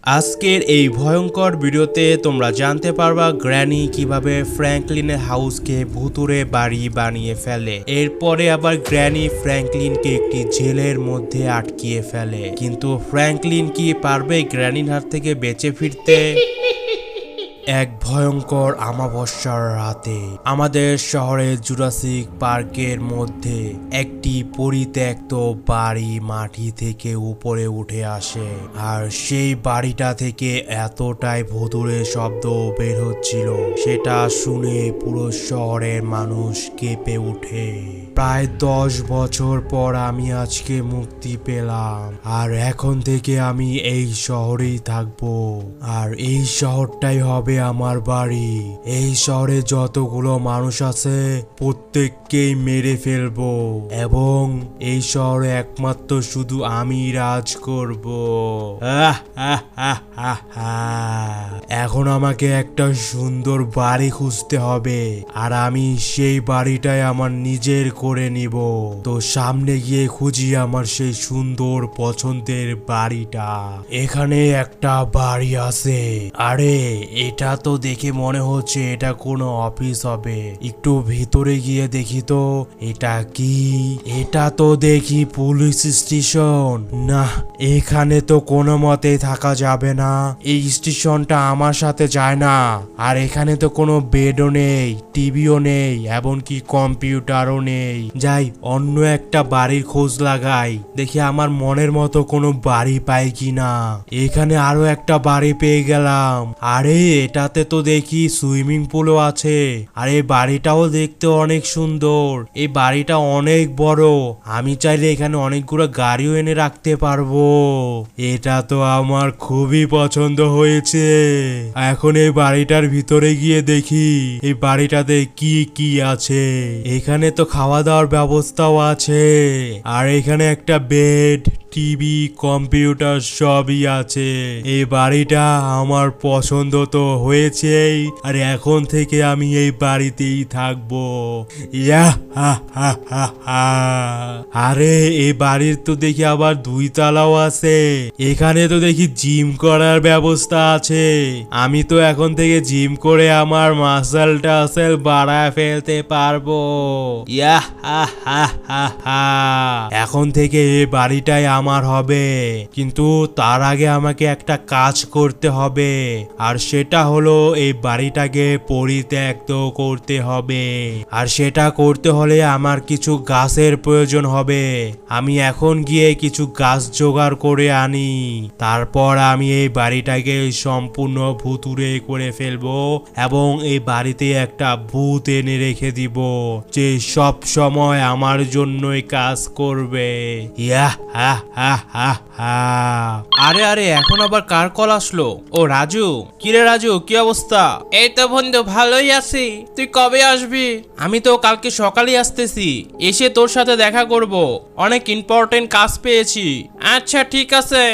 আজকের এই ভয়ঙ্কর ভিডিওতে তোমরা জানতে পারবা গ্র্যানি কিভাবে ফ্র্যাঙ্কলিনের হাউসকে ভুতুড়ে বাড়ি বানিয়ে ফেলে। এরপরে আবার গ্র্যানি ফ্র্যাঙ্কলিনকে একটি জেলের মধ্যে আটকিয়ে ফেলে, কিন্তু ফ্র্যাঙ্কলিন কি পারবে গ্র্যানির হাত থেকে বেঁচে ফিরতে? এক ভয়ঙ্কর অমাবস্যার রাতে আমাদের শহরের জুরাসিক পার্কের মধ্যে একটি পরিত্যক্ত বাড়ি মাটি থেকে উপরে উঠে আসে, আর সেই বাড়িটা থেকে এতটাই ভুতুড়ে শব্দ বের হচ্ছিল, সেটা শুনে পুরো শহরের মানুষ কেঁপে ওঠে। প্রায় 10 বছর পর আমি আজকে মুক্তি পেলাম, আর এখন থেকে আমি এই শহরেই থাকবো, আর এই শহরটাই হবে আমার বাড়ি। এই শহরে যতগুলো মানুষ আছে প্রত্যেককেই মেরে ফেলবো, এবং এই শহরে একমাত্র শুধু আমি রাজ করব। এখন আমাকে একটা সুন্দর বাড়ি খুঁজতে হবে, আর আমি সেই বাড়িটাই আমার নিজের করে নিব। তো সামনে গিয়ে খুঁজি আমার সেই সুন্দর পছন্দের বাড়িটা। এখানে একটা বাড়ি আছে। আরে এটা তো দেখে মনে হচ্ছে এটা কোনো অফিস হবে। একটু ভিতরে গিয়ে দেখি তো এটা কি। এটা তো দেখি পুলিশ স্টেশন। না, এখানে তো কোনো মতে থাকা যাবে না। এই স্টেশনটা আমার সাথে যায় না, আর এখানে তো কোনো বেডও নেই, টিভিও নেই, এমনকি কম্পিউটারও নেই। যাই অন্য একটা বাড়ির খোঁজ লাগাই, দেখি আমার মনের মতো কোনো বাড়ি পাই কিনা। এখানে আরো একটা বাড়ি পেয়ে গেলাম। আরে এটাতে তো দেখি সুইমিং পুলও আছে, আর এই বাড়িটাও দেখতে অনেক সুন্দর। এই বাড়িটা অনেক বড়, আমি চাইলে এখানে অনেকগুলো গাড়িও এনে রাখতে পারবো। এটা তো আমার খুবই পছন্দ হয়েছে। এখন এই বাড়িটার ভিতরে গিয়ে দেখি এই বাড়িটাতে কি কি আছে। এখানে তো খাওয়া দাওয়ার ব্যবস্থাও আছে, আর এখানে একটা বেড, টিভি, কম্পিউটার সবই আছে। এই বাড়িটা আমার পছন্দ তো হয়েছেই, আর এখন থেকে আমি এই বাড়িতেই থাকবো। আরে এই বাড়ির তো দেখি আবার 2 তলাও আছে। এখানে তো দেখি জিম করার ব্যবস্থা আছে। আমি তো এখন থেকে জিম করে আমার মাসেল টাসেল বাড়ায় ফেলতে পারবো। এখন থেকে এই বাড়িটাই আমার হবে, কিন্তু তার আগে আমাকে একটা কাজ করতে হবে, আর সেটা হলো এই বাড়িটাকে পরিত্যক্ত করতে হবে। আর সেটা করতে হলে আমার কিছু গাছের প্রয়োজন হবে। আমি এখন গিয়ে কিছু গাছ জোগাড় করে আনি, তারপর আমি এই বাড়িটাকে সম্পূর্ণ ভুতুড়ে করে ফেলবো, এবং এই বাড়িতে একটা ভূত এনে রেখে দিব, যে সব সময় আমার জন্যই কাজ করবে। আরে আরে এখন আবার কার কল আসলো? ও রাজু। কিরে রাজু, কি অবস্থা? এই তো বন্ধু, ভালোই আছি। তুই কবে আসবি? আমি তো কালকে সকালেই আসতেছি, এসে তোর সাথে দেখা করব। অনেক ইম্পর্টেন্ট কাজ পেয়েছি। আচ্ছা ঠিক আছে।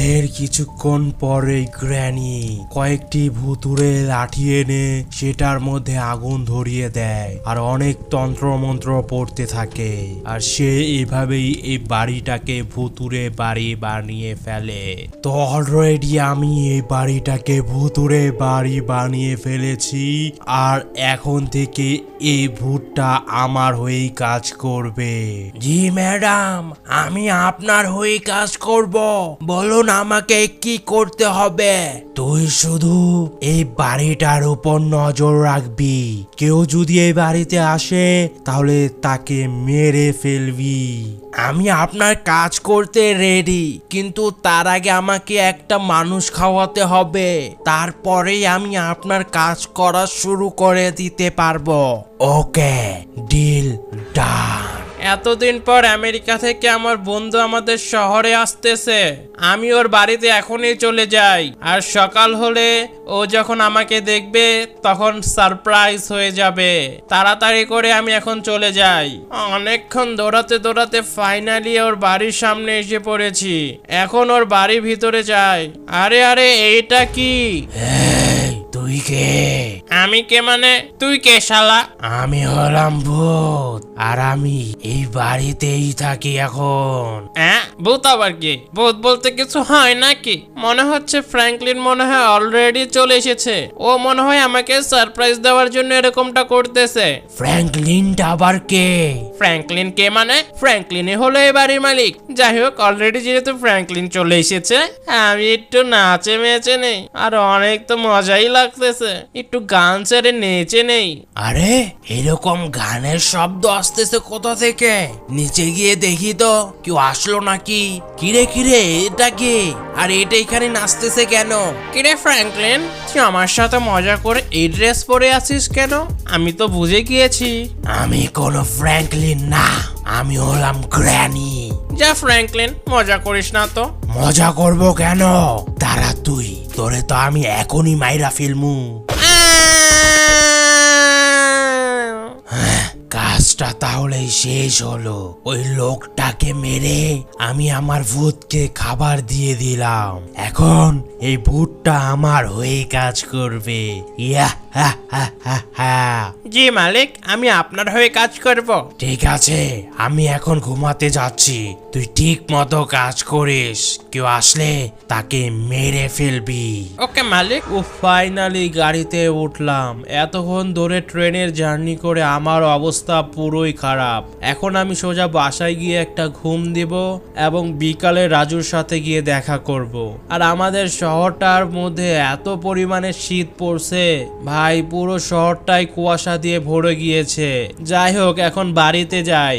এর কিছুক্ষণ পরে গ্র্যানি কয়েকটি ভুতুড়ে লাঠি এনে সেটার মধ্যে আগুন ধরিয়ে দেয়, আর অনেক তন্ত্রমন্ত্র পড়তে থাকে, আর সে এভাবেই এই বাড়িটাকে ভুতুড়ে বাড়ি বানিয়ে ফেলে। তো অলরেডি আমি এই বাড়িটাকে ভুতুড়ে বাড়ি বানিয়ে ফেলেছি, আর এখন থেকে এই ভূতটা আমার হয়েই কাজ করবে। জি ম্যাডাম, আমি আপনার হয়ে কাজ করব। বলুন আমাকে কি করতে হবে? তুই শুধু এই বাড়িটার উপর নজর রাখবি। কেউ যদি এই বাড়িতে আসে তাহলে তাকে মেরে ফেলবি। আমি আপনার কাজ করতে রেডি, কিন্তু তার আগে আমাকে একটা মানুষ খাওয়াতে হবে, তারপরেই আমি আপনার কাজ করা শুরু করে দিতে পারবো। ওকে, ডিল ডান। এতদিন পর আমেরিকা থেকে আমার বন্ধু আমাদের শহরে আসতেছে। আমি ওর বাড়িতে এখনই চলে যাই, আর সকাল হলে ও যখন আমাকে দেখবে তখন সারপ্রাইজ হয়ে যাবে। তাড়াতাড়ি করে আমি এখন চলে যাই। অনেকক্ষণ দৌড়াতে দৌড়াতে ফাইনালি ওর বাড়ির সামনে এসে পড়েছি। এখন ওর বাড়ির ভিতরে যাই। আরে আরে, এইটা কি? তুই কে? আমি কে মানে? তুই কে শালা? আমি হলাম ভূত, আর আমি এই বাড়িতেই থাকি এখন। ভূত আবার কি? ভূত বলতে কিছু হয় নাকি? মনে হচ্ছে ফ্র্যাঙ্কলিন মনে হয় অলরেডি চলে এসেছে। ও মনে হয় আমাকে সারপ্রাইজ দেওয়ার জন্য এরকমটা করতেছে। ফ্র্যাঙ্কলিনটা আবার কে? ফ্র্যাঙ্কলিন কে মানে? ফ্র্যাঙ্কলিনই হলো এই বাড়ির মালিক। যাই হোক, অলরেডি যেহেতু ফ্র্যাঙ্কলিন চলে এসেছে, আমি একটু নাচে মেচে নেই। আর অনেক তো মজাই লাগতেছে, একটু গান ছেড়ে নেচে নেই। আরে এরকম গানের শব্দ আসতেছে কোথা থেকে? নিচে গিয়ে দেখি তো কেউ আসলো নাকি। কিরে কিরে, এটা কি? আর এটা এখানে নাচতেছে কেন? কিরে ফ্র্যাঙ্কলিন, তুই আমার সাথে মজা করে এই ড্রেস পরে আছিস কেন? আমি তো বুঝে গিয়েছি আমি কোনো ফ্র্যাঙ্কলিন না, আমি হলাম গ্র্যানি। যা ফ্র্যাঙ্কলিন, মজা করিস না তো। মজা করব কেন? দাঁড়া তুই, তোরে তো আমি এখনই মাইরা ফেলমু। কাজটা তাহলেই শেষ হলো। ওই লোকটাকে মেরে আমি আমার ভূতকে খাবার দিয়ে দিলাম। এখন এই ভূতটা আমার হয়ে কাজ করবে। ইয়া হা হা হা হা। জি মালিক, আমি আপনার হয়ে কাজ করব। ঠিক আছে, আমি এখন ঘুমাতে যাচ্ছি। তুই ঠিক মতো কাজ করিস। কেউ আসলে তাকে মেরে ফেলবি। ওকে মালিক। ফাইনালি গাড়িতে উঠলাম। এতক্ষণ ধরে ট্রেনের জার্নি করে আমার অবস্থা পুরোই খারাপ। এখন আমি সোজা বাসায় গিয়ে একটা ঘুম দিব এবং বিকালে রাজুর সাথে গিয়ে দেখা করব। আর আমাদের শহরটার মধ্যে এত পরিমাণে শীত পড়ছে ভাই, পুরো শহরটাই কুয়াশা দিয়ে ভরে গিয়েছে। যাই হোক, এখন বাড়িতে যাই।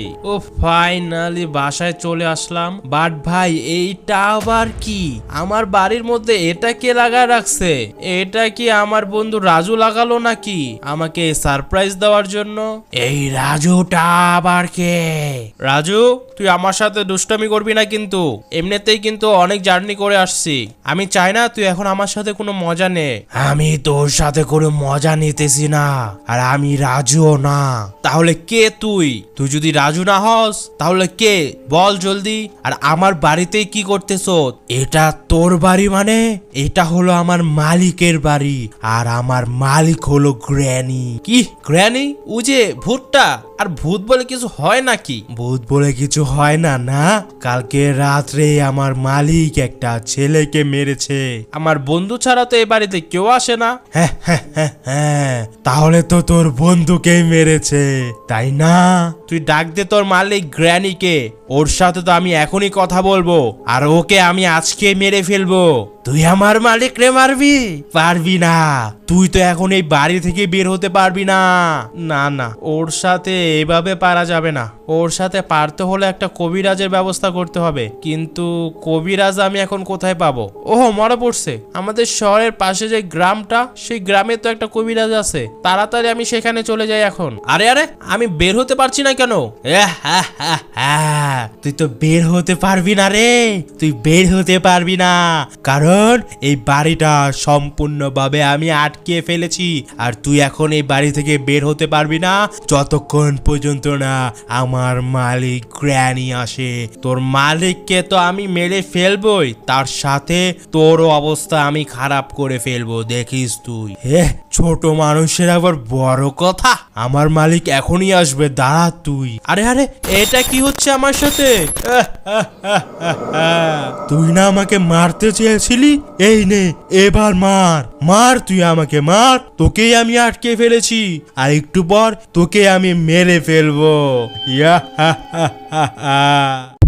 ফাইনালি বাসায় চলে আসলাম। বাট ভাই, এইটা আবার কি? আমার বাড়ির মধ্যে এটা কে লাগায় রাখছে? এটা কি আমার বন্ধু রাজু লাগালো নাকি আমাকে সারপ্রাইজ দেওয়ার জন্য? এই রাজুটা আবার কে? রাজু, তুই আমার সাথে দুষ্টামি করবি না কিন্তু। এমনিতেই কিন্তু অনেক জার্নি করে আসছি। আমি চাই না তুই এখন আমার সাথে কোনো মজা নে। আমি তোর সাথে কোনো মজা নিতেছি না, আর আমি রাজুও না। তাহলে কে তুই? তুই যদি রাজু না হস তাহলে কে? বল জলদি। আর আমার বাড়িতেই কি করতেছ? এটা তোর বাড়ি মানে? এটা হলো আমার মালিকের বাড়ি, আর আমার মালিক হলো গ্র্যানি। কি গ্র্যানি? ও যে ভূতটা। আর ভূত বলে কিছু হয় নাকি? ভূত বলে কিছু হয় না না। কালকে রাত্রে আমার মালিক একটা ছেলেকে মেরেছে। আমার বন্ধু ছাড়া তো এই বাড়িতে কেউ আসে না। হ্যাঁ, তাহলে তো তোর বন্ধুকেই মেরেছে, তাই না? তুই ডাক দে তোর মালিক গ্র্যানিকে। ওর সাথে তো আমি এখনই কথা বলবো, আর ওকে আমি আজকে মেরে ফেলবো। তুই আমার মালিক রে মারবি? পারবি না, তুই তো এখন এই বাড়ি থেকে বের হতে পারবি না। না না, ওর সাথে এভাবে পারা যাবে না। ওর সাথে পারতে হলে একটা কবিরাজের ব্যবস্থা করতে হবে। কিন্তু কবিরাজ আমি এখন কোথায় পাবো? ওহ, মনে পড়ছে, আমাদের শহরের পাশে যে গ্রামটা, সেই গ্রামে তো একটা কবিরাজ আছে। তাড়াতাড়ি আমি সেখানে চলে যাই এখন। আরে আরে, আমি বের হতে পারছি না কেন? তুই তো বের হতে পারবি না রে, তুই বের হতে পারবি না, কারণ এই বাড়িটা সম্পূর্ণভাবে আমি আটকে ফেলেছি। আর তুই এখন এই বাড়ি থেকে বের হতে পারবি না যতক্ষণ পর্যন্ত না আমার মালিক গ্র্যানি আসে। তোর মালিককে তো আমি মেরে ফেলবই, তার সাথে তোরও অবস্থা আমি খারাপ করে ফেলবো, দেখিস তুই। ছোট মানুষের আবার বড় কথা। আমার মালিক এখনই আসবে, দাঁড়া তুই। আরে আরে, এটা কি হচ্ছে আমার সাথে? তুই না আমাকে মারতে চেয়েছিলি? এই নে, এবার মার মার, তুই আমাকে মার। তোকেই আমি আটকে ফেলেছি, আর একটু পর তোকে আমি মেরে ফেলবো। ইয়া হা হা হা হা।